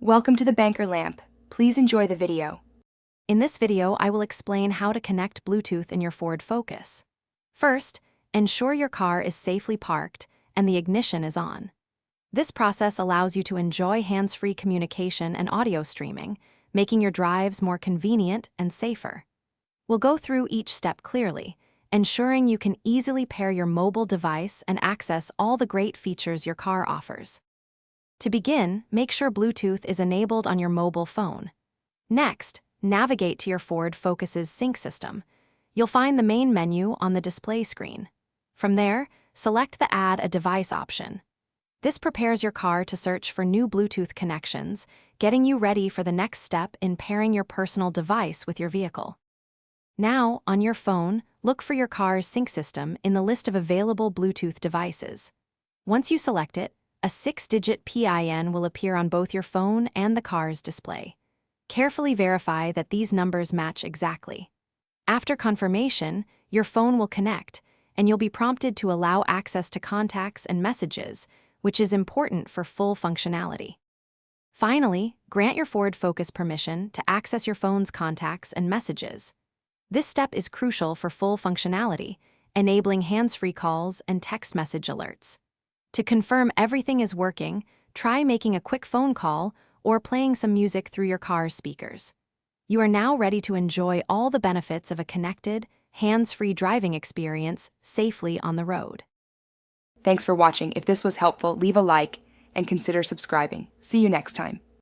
Welcome to the Banker Lamp. Please enjoy the video. In this video, I will explain how to connect Bluetooth in your Ford Focus. First, ensure your car is safely parked and the ignition is on. This process allows you to enjoy hands-free communication and audio streaming, making your drives more convenient and safer. We'll go through each step clearly, ensuring you can easily pair your mobile device and access all the great features your car offers. To begin, make sure Bluetooth is enabled on your mobile phone. Next, navigate to your Ford Focus's sync system. You'll find the main menu on the display screen. From there, select the Add a Device option. This prepares your car to search for new Bluetooth connections, getting you ready for the next step in pairing your personal device with your vehicle. Now, on your phone, look for your car's sync system in the list of available Bluetooth devices. Once you select it, a 6-digit PIN will appear on both your phone and the car's display. Carefully verify that these numbers match exactly. After confirmation, your phone will connect, and you'll be prompted to allow access to contacts and messages, which is important for full functionality. Finally, grant your Ford Focus permission to access your phone's contacts and messages. This step is crucial for full functionality, enabling hands-free calls and text message alerts. To confirm everything is working, try making a quick phone call or playing some music through your car's speakers. You are now ready to enjoy all the benefits of a connected, hands-free driving experience safely on the road. Thanks for watching. If this was helpful, leave a like and consider subscribing. See you next time.